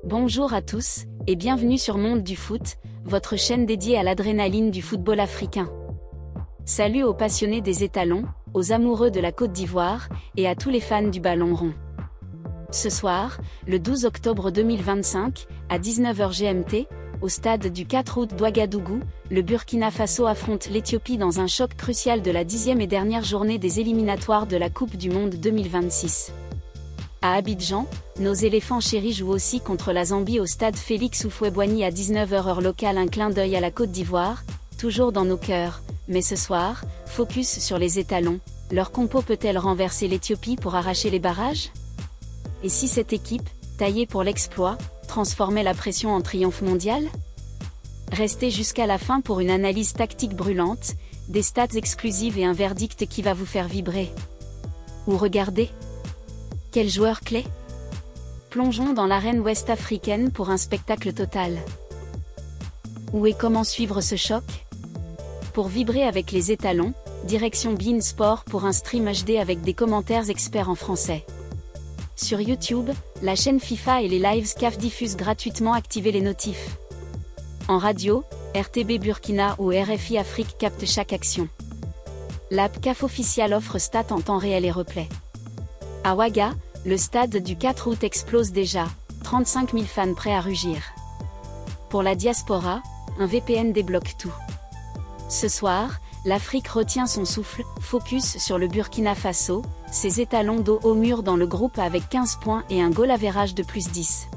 Bonjour à tous, et bienvenue sur Monde du Foot, votre chaîne dédiée à l'adrénaline du football africain. Salut aux passionnés des étalons, aux amoureux de la Côte d'Ivoire, et à tous les fans du ballon rond. Ce soir, le 12 octobre 2025, à 19h GMT, au stade du 4 août d'Ouagadougou, le Burkina Faso affronte l'Éthiopie dans un choc crucial de la 10e et dernière journée des éliminatoires de la Coupe du Monde 2026. À Abidjan, nos éléphants chéris jouent aussi contre la Zambie au stade Félix Houphouët-Boigny à 19h heure locale. Un clin d'œil à la Côte d'Ivoire, toujours dans nos cœurs, mais ce soir, focus sur les étalons. Leur compo peut-elle renverser l'Éthiopie pour arracher les barrages? Et si cette équipe, taillée pour l'exploit, transformait la pression en triomphe mondial? Restez jusqu'à la fin pour une analyse tactique brûlante, des stats exclusives et un verdict qui va vous faire vibrer. Ou regarder. Quel joueur clé? Plongeons dans l'arène ouest-africaine pour un spectacle total. Où et comment suivre ce choc? Pour vibrer avec les étalons, direction beIN Sport pour un stream HD avec des commentaires experts en français. Sur YouTube, la chaîne FIFA et les lives CAF diffusent gratuitement. Activez les notifs. En radio, RTB Burkina ou RFI Afrique captent chaque action. L'app CAF officielle offre stats en temps réel et replay. À Ouaga, le stade du 4 août explose déjà, 35 000 fans prêts à rugir. Pour la diaspora, un VPN débloque tout. Ce soir, l'Afrique retient son souffle, focus sur le Burkina Faso, ses étalons dos au mur dans le groupe avec 15 points et un goal average de plus 10.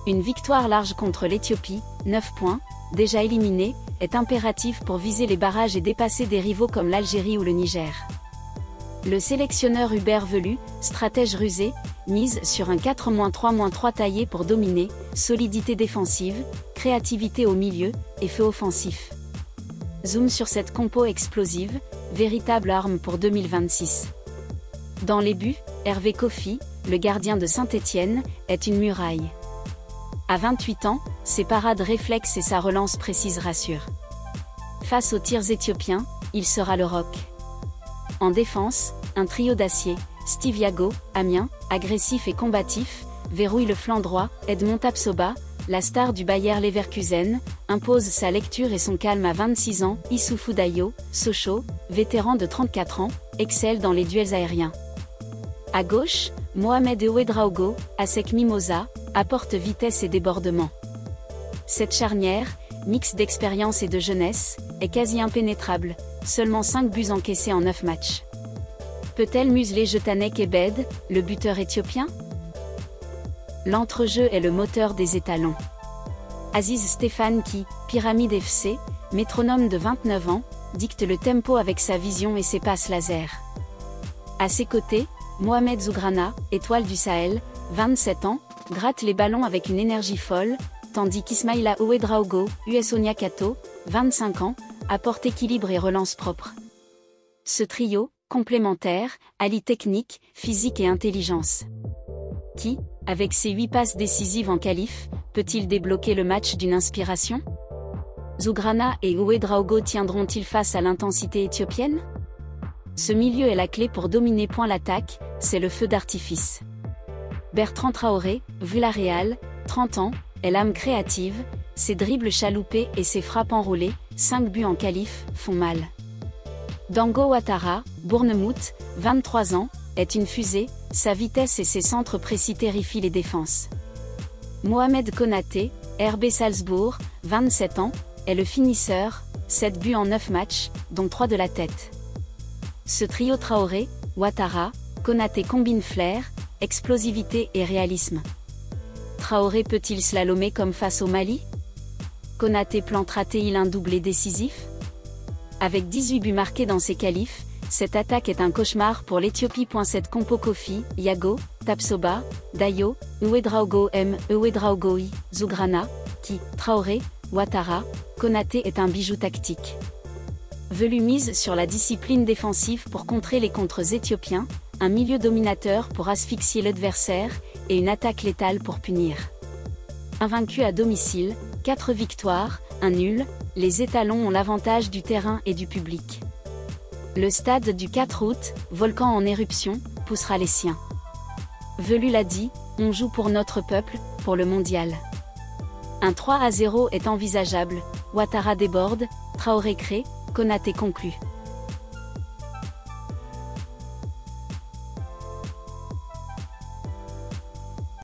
Une victoire large contre l'Éthiopie, 9 points, déjà éliminée, est impérative pour viser les barrages et dépasser des rivaux comme l'Algérie ou le Niger. Le sélectionneur Hubert Velud, stratège rusé, mise sur un 4-3-3 taillé pour dominer, solidité défensive, créativité au milieu, et feu offensif. Zoom sur cette compo explosive, véritable arme pour 2026. Dans les buts, Hervé Kofi, le gardien de Saint-Étienne, est une muraille. À 28 ans, ses parades réflexes et sa relance précise rassurent. Face aux tirs éthiopiens, il sera le roc. En défense, un trio d'acier, Steve Yago, Amiens, agressif et combatif, verrouille le flanc droit. Edmond Tapsoba, la star du Bayer Leverkusen, impose sa lecture et son calme à 26 ans. Issoufou Dayo, Sochaux, vétéran de 34 ans, excelle dans les duels aériens. À gauche, Mohamed Ouedraogo, Asec Mimosa, apporte vitesse et débordement. Cette charnière, mix d'expérience et de jeunesse, est quasi impénétrable, seulement 5 buts encaissés en 9 matchs. Peut-elle museler Jetanek Ebed, le buteur éthiopien? L'entrejeu est le moteur des étalons. Aziz Stéphane qui, Pyramide FC, métronome de 29 ans, dicte le tempo avec sa vision et ses passes laser. À ses côtés, Mohamed Zougrana, étoile du Sahel, 27 ans, gratte les ballons avec une énergie folle, tandis qu'Ismaïla Ouedraogo, US Onyakato, 25 ans, apporte équilibre et relance propre. Ce trio, complémentaire, allie technique, physique et intelligence. Qui, avec ses 8 passes décisives en qualif, peut-il débloquer le match d'une inspiration? Zougrana et Ouedraogo tiendront-ils face à l'intensité éthiopienne? Ce milieu est la clé pour dominer. L'attaque, c'est le feu d'artifice. Bertrand Traoré, Villarreal, 30 ans, est l'âme créative, ses dribbles chaloupés et ses frappes enroulées, 5 buts en qualif, font mal. Dango Ouattara, Bournemouth, 23 ans, est une fusée, sa vitesse et ses centres précis terrifient les défenses. Mohamed Konaté, RB Salzbourg, 27 ans, est le finisseur, 7 buts en 9 matchs, dont 3 de la tête. Ce trio Traoré, Ouattara, Konaté combine flair, explosivité et réalisme. Traoré peut-il slalomer comme face au Mali? Konaté plantera-t-il un doublé décisif? Avec 18 buts marqués dans ses qualifs, cette attaque est un cauchemar pour l'Éthiopie. Cette compo Kofi, Yago, Tapsoba, Dayo, Ouedraogo Ouedraogo Zougrana, qui, Traoré, Ouattara, Konaté est un bijou tactique. Velud mise sur la discipline défensive pour contrer les contres éthiopiens, un milieu dominateur pour asphyxier l'adversaire, et une attaque létale pour punir. Invaincus à domicile, 4 victoires, 1 nul, les étalons ont l'avantage du terrain et du public. Le stade du 4 août, volcan en éruption, poussera les siens. Velud l'a dit, On joue pour notre peuple, pour le mondial. Un 3-0 est envisageable, Ouattara déborde, Traoré crée, Konaté conclut.